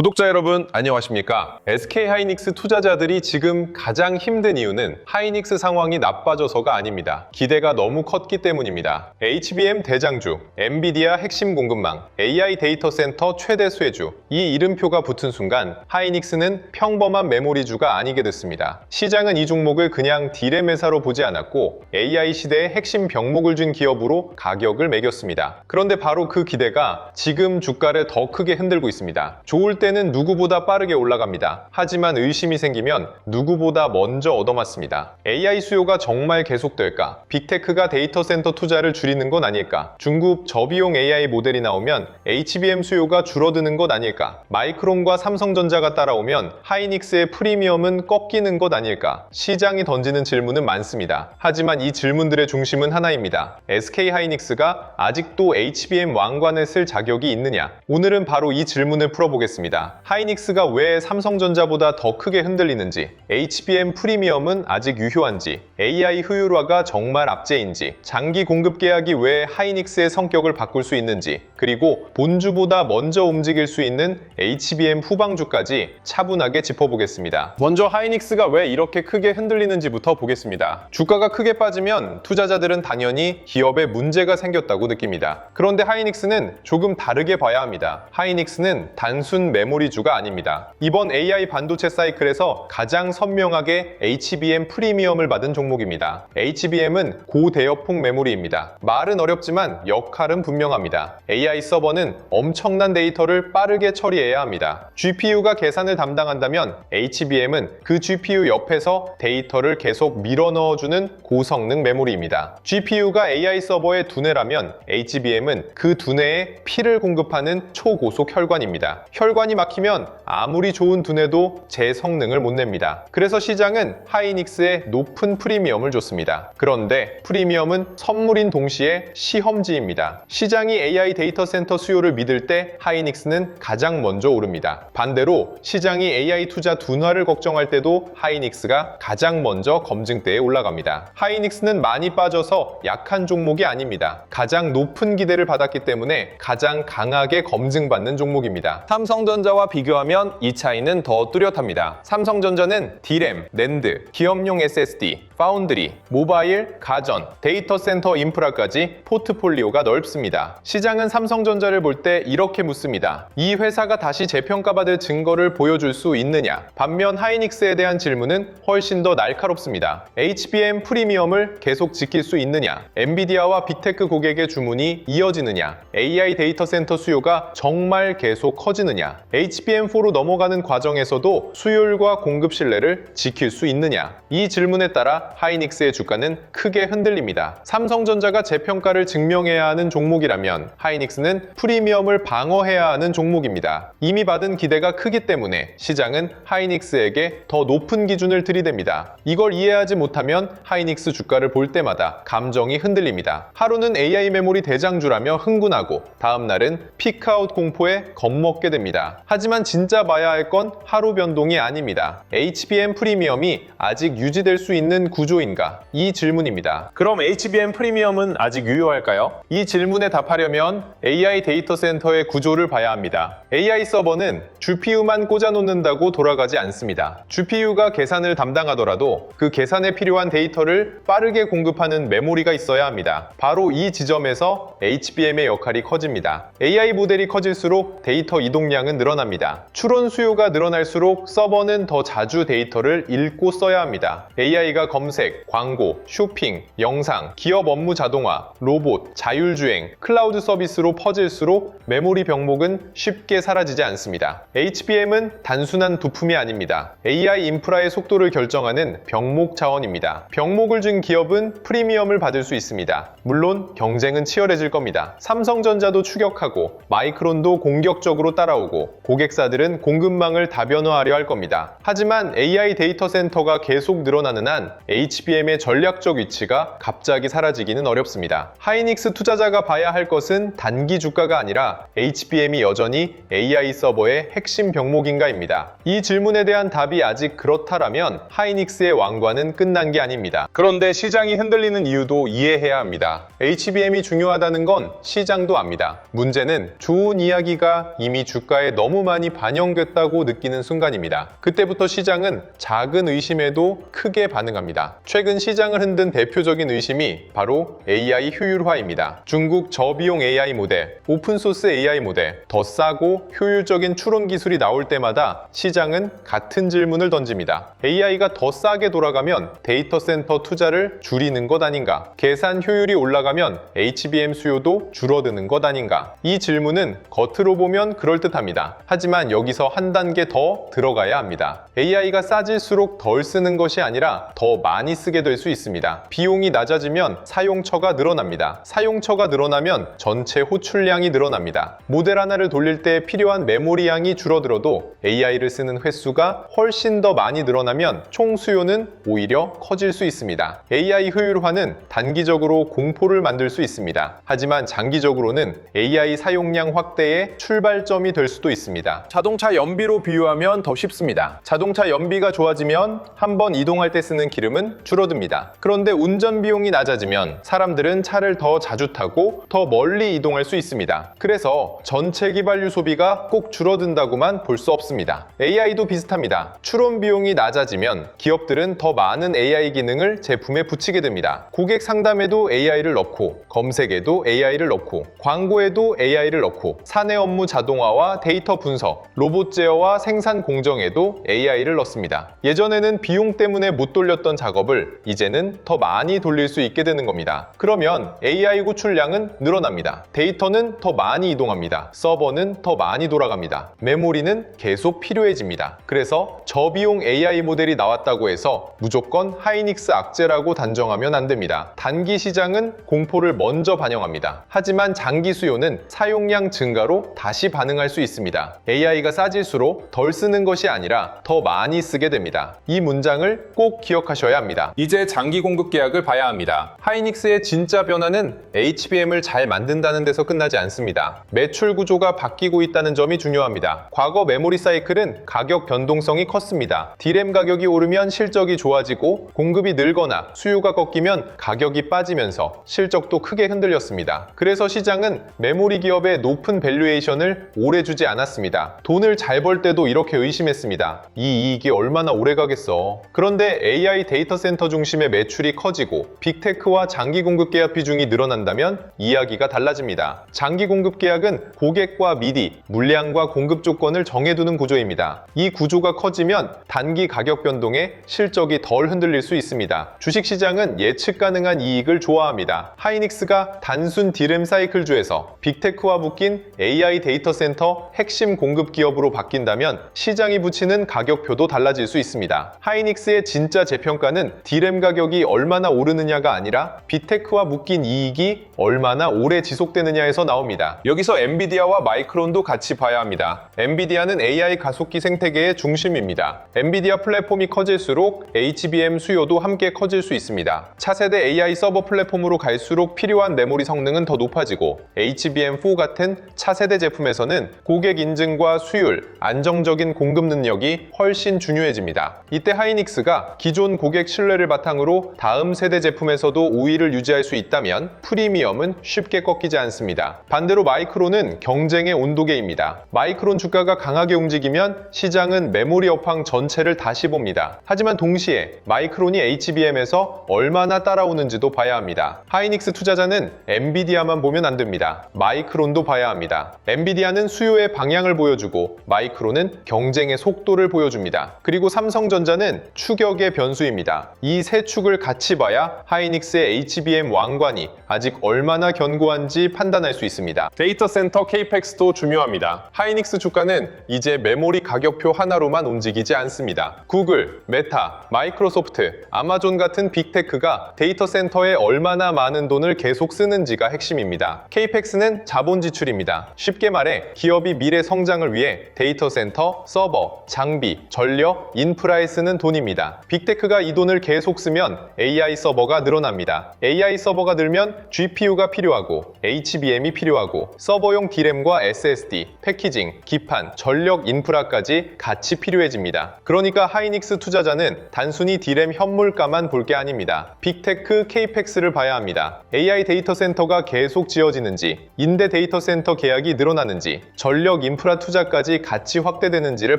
구독자 여러분 안녕하십니까? SK하이닉스 투자자들이 지금 가장 힘든 이유는 하이닉스 상황이 나빠져서가 아닙니다. 기대가 너무 컸기 때문입니다. HBM 대장주, 엔비디아 핵심 공급망, AI 데이터 센터 최대 수혜주, 이 이름표가 붙은 순간 하이닉스는 평범한 메모리주가 아니게 됐습니다. 시장은 이 종목을 그냥 디램 회사로 보지 않았고 AI 시대의 핵심 병목을 준 기업으로 가격을 매겼습니다. 그런데 바로 그 기대가 지금 주가를 더 크게 흔들고 있습니다. 좋을 때는 누구보다 빠르게 올라갑니다. 하지만 의심이 생기면 누구보다 먼저 얻어맞습니다. AI 수요가 정말 계속될까? 빅테크가 데이터 센터 투자를 줄이는 건 아닐까? 중국 저비용 AI 모델이 나오면 HBM 수요가 줄어드는 것 아닐까? 마이크론과 삼성전자가 따라오면 하이닉스의 프리미엄은 꺾이는 것 아닐까? 시장이 던지는 질문은 많습니다. 하지만 이 질문들의 중심은 하나입니다. SK하이닉스가 아직도 HBM 왕관을 쓸 자격이 있느냐? 오늘은 바로 이 질문을 풀어보겠습니다. 하이닉스가 왜 삼성전자보다 더 크게 흔들리는지, HBM 프리미엄은 아직 유효한지, AI 효율화가 정말 악재인지, 장기 공급 계약이 왜 하이닉스의 성격을 바꿀 수 있는지, 그리고 본주보다 먼저 움직일 수 있는 HBM 후방주까지 차분하게 짚어보겠습니다. 먼저 하이닉스가 왜 이렇게 크게 흔들리는지부터 보겠습니다. 주가가 크게 빠지면 투자자들은 당연히 기업에 문제가 생겼다고 느낍니다. 그런데 하이닉스는 조금 다르게 봐야 합니다. 하이닉스는 단순 메모리주가 아닙니다. 이번 AI 반도체 사이클에서 가장 선명하게 HBM 프리미엄을 받은 종목입니다. HBM은 고대역폭 메모리입니다. 말은 어렵지만 역할은 분명합니다. AI 서버는 엄청난 데이터를 빠르게 처리해야 합니다. GPU가 계산을 담당한다면 HBM은 그 GPU 옆에서 데이터를 계속 밀어 넣어주는 고성능 메모리입니다. GPU가 AI 서버의 두뇌라면 HBM은 그 두뇌에 피를 공급하는 초고속 혈관입니다. 혈관이 막히면 아무리 좋은 두뇌도 제 성능을 못 냅니다. 그래서 시장은 하이닉스에 높은 프리미엄을 줬습니다. 그런데 프리미엄은 선물인 동시에 시험지입니다. 시장이 AI 데이터 센터 수요를 믿을 때 하이닉스는 가장 먼저 오릅니다. 반대로 시장이 AI 투자 둔화를 걱정할 때도 하이닉스가 가장 먼저 검증대에 올라갑니다. 하이닉스는 많이 빠져서 약한 종목이 아닙니다. 가장 높은 기대를 받았기 때문에 가장 강하게 검증받는 종목입니다. 삼성전자와 비교하면 이 차이는 더 뚜렷합니다. 삼성전자는 디램, 낸드, 기업용 SSD, 파운드리, 모바일, 가전, 데이터 센터 인프라까지 포트폴리오가 넓습니다. 시장은 삼성전자를 볼 때 이렇게 묻습니다. 이 회사가 다시 재평가받을 증거를 보여줄 수 있느냐? 반면 하이닉스에 대한 질문은 훨씬 더 날카롭습니다. HBM 프리미엄을 계속 지킬 수 있느냐? 엔비디아와 빅테크 고객의 주문이 이어지느냐? AI 데이터 센터 수요가 정말 계속 커지느냐? HBM4로 넘어가는 과정에서도 수요율과 공급 신뢰를 지킬 수 있느냐? 이 질문에 따라 하이닉스의 주가는 크게 흔들립니다. 삼성전자가 재평가를 증명해야 하는 종목이라면 하이닉스는 프리미엄을 방어해야 하는 종목입니다. 이미 받은 기대가 크기 때문에 시장은 하이닉스에게 더 높은 기준을 들이댑니다. 이걸 이해하지 못하면 하이닉스 주가를 볼 때마다 감정이 흔들립니다. 하루는 AI 메모리 대장주라며 흥분하고 다음 날은 피크아웃 공포에 겁먹게 됩니다. 하지만 진짜 봐야 할 건 하루 변동이 아닙니다. HBM 프리미엄이 아직 유지될 수 있는 구조인가? 이 질문입니다. 그럼 HBM 프리미엄은 아직 유효할까요? 이 질문에 답하려면 AI 데이터 센터의 구조를 봐야 합니다. AI 서버는 GPU만 꽂아놓는다고 돌아가지 않습니다. GPU가 계산을 담당하더라도 그 계산에 필요한 데이터를 빠르게 공급하는 메모리가 있어야 합니다. 바로 이 지점에서 HBM의 역할이 커집니다. AI 모델이 커질수록 데이터 이동량은 늘어납니다. 추론 수요가 늘어날수록 서버는 더 자주 데이터를 읽고 써야 합니다. AI가 검색, 광고, 쇼핑, 영상, 기업 업무 자동화, 로봇, 자율주행, 클라우드 서비스로 퍼질수록 메모리 병목은 쉽게 사라지지 않습니다. HBM은 단순한 부품이 아닙니다. AI 인프라의 속도를 결정하는 병목 자원입니다. 병목을 준 기업은 프리미엄을 받을 수 있습니다. 물론 경쟁은 치열해질 겁니다. 삼성전자도 추격하고 마이크론도 공격적으로 따라오고 고객사들은 공급망을 다변화하려 할 겁니다. 하지만 AI 데이터 센터가 계속 늘어나는 한 HBM의 전략적 위치가 갑자기 사라지기는 어렵습니다. 하이닉스 투자자가 봐야 할 것은 단기 주가가 아니라 HBM이 여전히 AI 서버의 핵심 병목인가입니다. 이 질문에 대한 답이 아직 그렇다라면 하이닉스의 왕관은 끝난 게 아닙니다. 그런데 시장이 흔들리는 이유도 이해해야 합니다. HBM이 중요하다는 건 시장도 압니다. 문제는 좋은 이야기가 이미 주가에 너무 많이 반영됐다고 느끼는 순간입니다. 그때부터 시장은 작은 의심에도 크게 반응합니다. 최근 시장을 흔든 대표적인 의심이 바로 AI 효율화입니다. 중국 저비용 AI 모델, 오픈소스 AI 모델, 더 싸고 효율적인 추론 기술이 나올 때마다 시장은 같은 질문을 던집니다. AI가 더 싸게 돌아가면 데이터 센터 투자를 줄이는 것 아닌가? 계산 효율이 올라가면 HBM 수요도 줄어드는 것 아닌가? 이 질문은 겉으로 보면 그럴듯합니다. 하지만 여기서 한 단계 더 들어가야 합니다. AI가 싸질수록 덜 쓰는 것이 아니라 더 많이 쓰게 될 수 있습니다. 비용이 낮아지면 사용처가 늘어납니다. 사용처가 늘어나면 전체 호출량이 늘어납니다. 모델 하나를 돌릴 때 필요한 메모리 양이 줄어들어도 AI를 쓰는 횟수가 훨씬 더 많이 늘어나면 총 수요는 오히려 커질 수 있습니다. AI 효율화는 단기적으로 공포를 만들 수 있습니다. 하지만 장기적으로는 AI 사용량 확대의 출발점이 될 수도 있습니다. 자동차 연비로 비유하면 더 쉽습니다. 자동차 연비가 좋아지면 한번 이동할 때 쓰는 기름은 줄어듭니다. 그런데 운전 비용이 낮아지면 사람들은 차를 더 자주 타고 더 멀리 이동할 수 있습니다. 그래서 전체 기발유 소비가 꼭 줄어든다고만 볼 수 없습니다. AI도 비슷합니다. 추론 비용이 낮아지면 기업들은 더 많은 AI 기능을 제품에 붙이게 됩니다. 고객 상담에도 AI를 넣고, 검색에도 AI를 넣고, 광고에도 AI를 넣고, 사내 업무 자동화와 데이터 분석, 로봇 제어와 생산 공정에도 AI를 넣습니다. 예전에는 비용 때문에 못 돌렸던 작업을 이제는 더 많이 돌릴 수 있게 되는 겁니다. 그러면 AI 호출량은 늘어납니다. 데이터는 더 많이 이동합니다. 서버는 더 많이 돌아갑니다. 메모리는 계속 필요해집니다. 그래서 저비용 AI 모델이 나왔다고 해서 무조건 하이닉스 악재라고 단정하면 안 됩니다. 단기 시장은 공포를 먼저 반영합니다. 하지만 장기 수요는 사용량 증가로 다시 반응할 수 있습니다. AI가 싸질수록 덜 쓰는 것이 아니라 더 많이 쓰게 됩니다. 이 문장을 꼭 기억하셔야 합니다. 이제 장기 공급 계약을 봐야 합니다. 하이닉스의 진짜 변화는 HBM을 잘 만든다는 데서 끝나지 않습니다. 매출 구조가 바뀌고 있다는 점이 중요합니다. 과거 메모리 사이클은 가격 변동성이 컸습니다. D램 가격이 오르면 실적이 좋아지고 공급이 늘거나 수요가 꺾이면 가격이 빠지면서 실적도 크게 흔들렸습니다. 그래서 시장은 메모리 기업의 높은 밸류에이션을 오래 주지 않았습니다. 돈을 잘 벌 때도 이렇게 의심했습니다. 이 이익이 얼마나 오래 가겠어. 그런데 AI 데이터 센터 중심의 매출이 커지고 빅테크와 장기 공급 계약 비중이 늘어난다면 이야기가 달라집니다. 장기 공급 계약은 고객과 미디, 물량과 공급 조건을 정해두는 구조입니다. 이 구조가 커지면 단기 가격 변동에 실적이 덜 흔들릴 수 있습니다. 주식시장은 예측 가능한 이익을 좋아합니다. 하이닉스가 단순 D램 사이클주에서 빅테크와 묶인 AI 데이터 센터 핵심 공급 기업으로 바뀐다면 시장이 붙이는 가격표도 달라질 수 있습니다. 하이닉스의 진짜 재평가는 D램 가격이 얼마나 오르느냐가 아니라 빅테크와 묶인 이익이 얼마나 오래 지속되느냐에서 나옵니다. 여기서 엔비디아와 마이크론도 같이 봐야 합니다. 엔비디아는 AI 가속기 생태계의 중심입니다. 엔비디아 플랫폼이 커질수록 HBM 수요도 함께 커질 수 있습니다. 차세대 AI 서버 플랫폼으로 갈수록 필요한 메모리 성능은 더 높아지고 HBM4 같은 차세대 제품에서는 고객 인증과 수율, 안정적인 공급 능력이 훨씬 중요해집니다. 이때 하이닉스가 기존 고객 신뢰를 바탕으로 다음 세대 제품에서도 우위를 유지할 수 있다면 프리미엄은 쉽게 꺾이지 않습니다. 반대로 마이크론은 경쟁의 온도계입니다. 마이크론 주가가 강하게 움직이면 시장은 메모리 업황 전체를 다시 봅니다. 하지만 동시에 마이크론이 HBM에서 얼마나 따라오는지도 봐야 합니다. 하이닉스 투자자는 엔비디아만 보면 안 됩니다. 마이크론도 봐야 합니다. 엔비디아는 수요의 방향을 보여주고 마이크론은 경쟁의 속도를 보여줍니다. 그리고 삼성전자는 추격의 변수입니다. 이 세 축을 같이 봐야 하이닉스의 HBM 왕관이 아직 얼마나 견고한지 판단할 수 있습니다. 데이터 센터 케이펙스도 중요합니다. 하이닉스 주가는 이제 메모리 가격표 하나로만 움직이지 않습니다. 구글, 메타, 마이크로소프트, 아마존 같은 빅테크가 데이터 센터에 얼마나 많은 돈을 계속 쓰는지가 핵심입니다. 케이펙스는 자본 지출입니다. 쉽게 말해 기업이 미래 성장을 위해 데이터 센터, 서버, 장비, 전력, 인프라에 쓰는 돈입니다. 빅테크가 이 돈을 계속 쓰면 AI 서버가 늘어납니다. AI 서버가 늘면 GPU가 필요하고 HBM이 필요하고 서버용 D램과 SSD, 패키징, 기판, 전력 인프라까지 같이 필요해집니다. 그러니까 하이닉스 투자자는 단순히 D램 현물가만 볼 게 아닙니다. 빅테크 케이펙스를 봐야 합니다. AI 데이터 센터가 계속 지어지는지, 임대 데이터 센터 계약이 늘어나는지, 전력 인프라 투자까지 같이 확대되는지를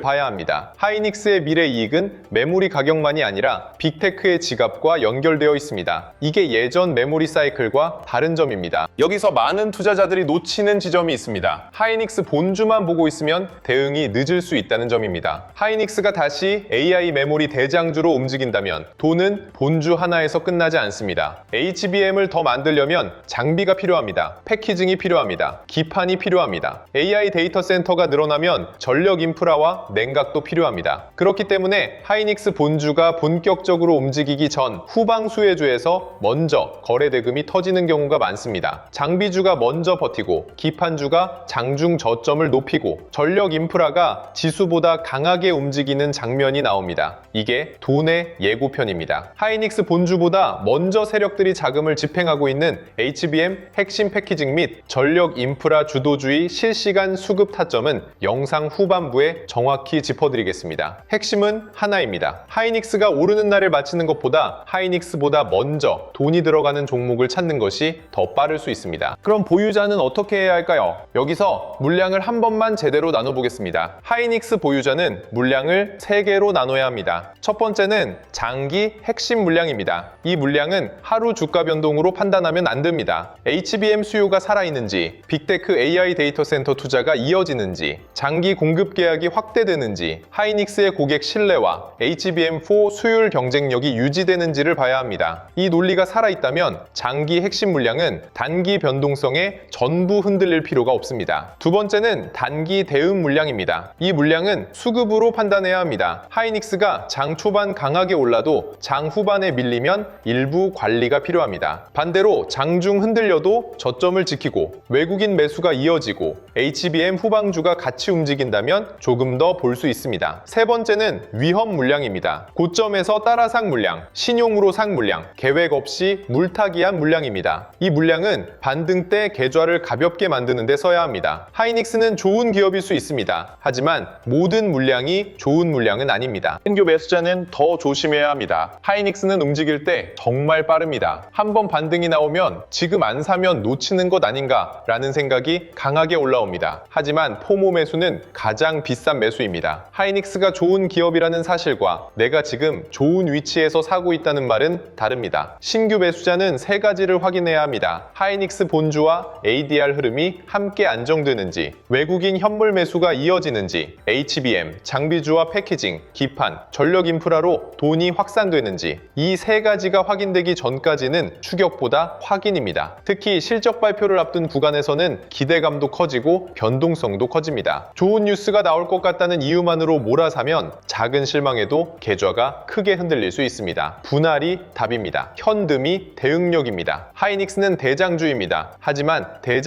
봐야 합니다. 하이닉스의 미래 이익은 메모리 가격만이 아니라 빅테크의 지갑과 연결되어 있습니다. 이게 예전 메모리 사이클과 다른 점입니다. 여기서 많은 투자자들이 놓치는 지점이 있습니다. 하이닉스 본주만 보고 있으면 대응이 늦을 수 있다는 점입니다. 하이닉스가 다시 AI 메모리 대장주로 움직인다면 돈은 본주 하나에서 끝나지 않습니다. HBM을 더 만들려면 장비가 필요합니다. 패키징이 필요합니다. 기판이 필요합니다. AI 데이터 센터가 늘어나면 전력 인프라와 냉각도 필요합니다. 그렇기 때문에 하이닉스 본주가 본격적으로 움직이기 전 후방 수혜주에서 먼저 거래 대금이 터지는 경우가 많습니다. 장비주가 먼저 버티고 기판주가 장중 저점을 높이고 전력 인프라가 지수보다 강하게 움직이는 장면이 나옵니다. 이게 돈의 예고편입니다. 하이닉스 본주보다 먼저 세력들이 자금을 집행하고 있는 HBM 핵심 패키징 및 전력 인프라 주도주의 실시간 수급 타점은 영상 후반부에 정확히 짚어드리겠습니다. 핵심은 하나입니다. 하이닉스가 오르는 날을 맞추는 것보다 하이닉스보다 먼저 돈이 들어가는 종목을 찾는 것이 더 빠를 수 있습니다. 그럼 보유자는 어떻게 해야 할까요? 여기서 물량을 한 번만 제대로 나눠보겠습니다. 하이닉스 보유자는 물량을 3개로 나눠야 합니다. 첫 번째는 장기 핵심 물량입니다. 이 물량은 하루 주가 변동으로 판단하면 안 됩니다. HBM 수요가 살아있는지, 빅테크 AI 데이터 센터 투자가 이어지는지, 장기 공급 계약이 확대되는지, 하이닉스의 고객 신뢰와 HBM4 수율 경쟁력이 유지되는지를 봐야 합니다. 이 논리가 살아있다면 장기 핵심 물량은 단기 변동성에 전부 흔들릴 필요가 없습니다. 두 번째는 단기 대응 물량입니다. 이 물량은 수급으로 판단해야 합니다. 하이닉스가 장 초반 강하게 올라도 장 후반에 밀리면 일부 관리가 필요합니다. 반대로 장중 흔들려도 저점을 지키고 외국인 매수가 이어지고 HBM 후방주가 같이 움직인다면 조금 더 볼 수 있습니다. 세 번째는 위험 물량입니다. 고점에서 따라상 물량, 신용으로 상 물량, 계획 없이 물타기한 물량입니다. 이 물량은 반등 때 계좌를 가볍게 만드는 데 써야 합니다. 하이닉스는 좋은 기업일 수 있습니다. 하지만 모든 물량이 좋은 물량은 아닙니다. 신규 매수자는 더 조심해야 합니다. 하이닉스는 움직일 때 정말 빠릅니다. 한번 반등이 나오면 지금 안 사면 놓치는 것 아닌가 라는 생각이 강하게 올라옵니다. 하지만 포모 매수는 가장 비싼 매수입니다. 하이닉스가 좋은 기업이라는 사실과 내가 지금 좋은 위치에서 사고 있다는 말은 다릅니다. 신규 매수자는 3가지를 확인해야 합니다. 하이닉스 본주와 ADR 흐름이 함께 안정되는지, 외국인 현물 매수가 이어지는지, HBM, 장비주와 패키징, 기판, 전력 인프라로 돈이 확산되는지, 이 3가지가 확인되기 전까지는 추격보다 확인입니다. 특히 실적 발표를 앞둔 구간에서는 기대감도 커지고 변동성도 커집니다. 좋은 뉴스가 나올 것 같다는 이유만으로 몰아사면 작은 실망에도 계좌가 크게 흔들릴 수 있습니다. 분할이 답입니다. 현금이 대응력입니다. 하이닉스는 대장주입니다. 하지만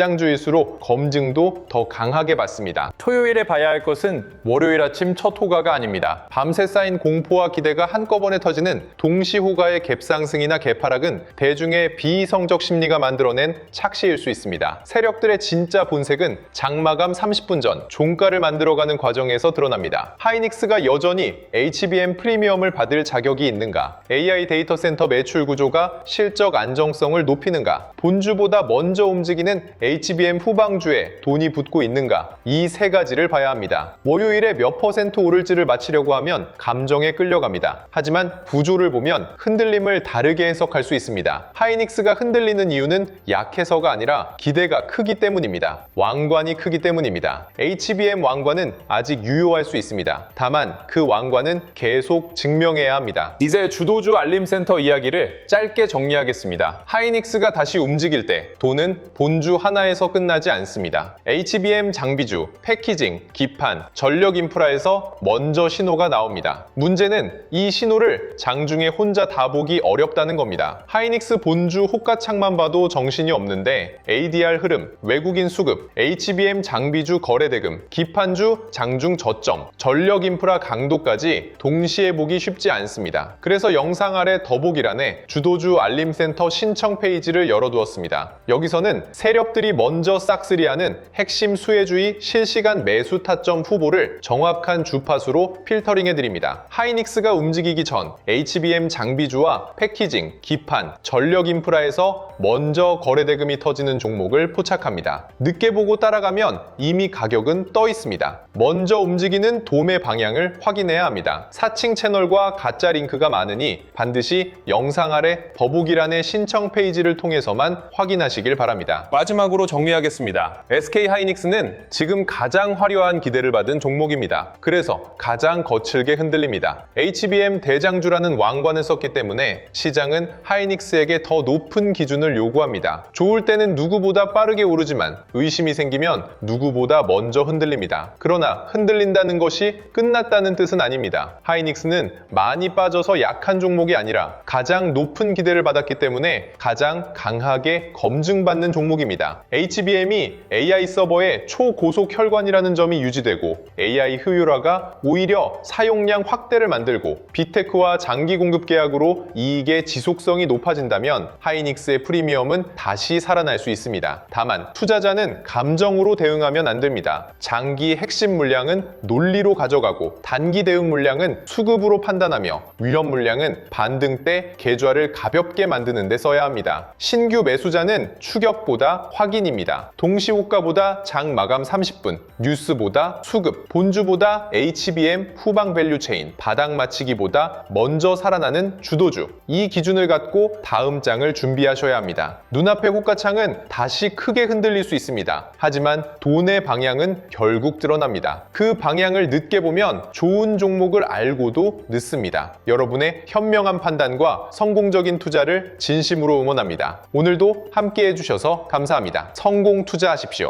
대장주일수록 검증도 더 강하게 받습니다. 토요일에 봐야 할 것은 월요일 아침 첫 호가가 아닙니다. 밤새 쌓인 공포와 기대가 한꺼번에 터지는 동시호가의 갭상승이나 갭하락은 대중의 비이성적 심리가 만들어낸 착시일 수 있습니다. 세력들의 진짜 본색은 장마감 30분 전 종가를 만들어가는 과정에서 드러납니다. 하이닉스가 여전히 HBM 프리미엄을 받을 자격이 있는가? AI 데이터 센터 매출 구조가 실적 안정성을 높이는가? 본주보다 먼저 움직이는 HBM 후방주에 돈이 붙고 있는가? 이 3가지를 봐야 합니다. 월요일에 몇 % 오를지를 맞히려고 하면 감정에 끌려갑니다. 하지만 구조를 보면 흔들림을 다르게 해석할 수 있습니다. 하이닉스가 흔들리는 이유는 약해서가 아니라 기대가 크기 때문입니다. 왕관이 크기 때문입니다. HBM 왕관은 아직 유효할 수 있습니다. 다만 그 왕관은 계속 증명해야 합니다. 이제 주도주 알림센터 이야기를 짧게 정리하겠습니다. 하이닉스가 다시 움직일 때 돈은 본주 하나에서 끝나지 않습니다. HBM 장비주, 패키징, 기판, 전력 인프라에서 먼저 신호가 나옵니다. 문제는 이 신호를 장중에 혼자 다 보기 어렵다는 겁니다. 하이닉스 본주 호가창만 봐도 정신이 없는데 ADR 흐름, 외국인 수급, HBM 장비주 거래대금, 기판주 장중 저점, 전력 인프라 강도까지 동시에 보기 쉽지 않습니다. 그래서 영상 아래 더보기란에 주도주 알림센터 신청 페이지 페이지를 열어두었습니다. 여기서는 세력들이 먼저 싹쓸이하는 핵심 수혜주의 실시간 매수 타점 후보를 정확한 주파수로 필터링해드립니다. 하이닉스가 움직이기 전 HBM 장비주와 패키징, 기판, 전력 인프라에서 먼저 거래대금이 터지는 종목을 포착합니다. 늦게 보고 따라가면 이미 가격은 떠 있습니다. 먼저 움직이는 도매 방향을 확인해야 합니다. 사칭 채널과 가짜 링크가 많으니 반드시 영상 아래 더보기란의 신청 페이지를 통해서만 확인하시길 바랍니다. 마지막으로 정리하겠습니다. SK하이닉스는 지금 가장 화려한 기대를 받은 종목입니다. 그래서 가장 거칠게 흔들립니다. HBM 대장주라는 왕관을 썼기 때문에 시장은 하이닉스에게 더 높은 기준을 요구합니다. 좋을 때는 누구보다 빠르게 오르지만 의심이 생기면 누구보다 먼저 흔들립니다. 그러나 흔들린다는 것이 끝났다는 뜻은 아닙니다. 하이닉스는 많이 빠져서 약한 종목이 아니라 가장 높은 기대를 받았기 때문에 가장 강하게 검증받는 종목입니다. HBM이 AI 서버의 초고속 혈관이라는 점이 유지되고 AI 효율화가 오히려 사용량 확대를 만들고 빅테크와 장기 공급 계약으로 이익의 지속성이 높아진다면 하이닉스의 프리미엄은 다시 살아날 수 있습니다. 다만 투자자는 감정으로 대응하면 안 됩니다. 장기 핵심 물량은 논리로 가져가고 단기 대응 물량은 수급으로 판단하며 위험 물량은 반등 때 계좌를 가볍게 만드는 데 써야 합니다. 신규 매수자는 추격보다 확인입니다. 동시호가보다 장 마감 30분, 뉴스보다 수급, 본주보다 HBM 후방 밸류체인, 바닥 맞추기보다 먼저 살아나는 주도주. 이 기준을 갖고 다음 장을 준비하셔야 합니다. 눈앞의 호가창은 다시 크게 흔들릴 수 있습니다. 하지만 돈의 방향은 결국 드러납니다. 그 방향을 늦게 보면 좋은 종목을 알고도 늦습니다. 여러분의 현명한 판단과 성공적인 투자를 진심으로 응원합니다. 오늘도 함께 해주셔서 감사합니다. 성공 투자하십시오.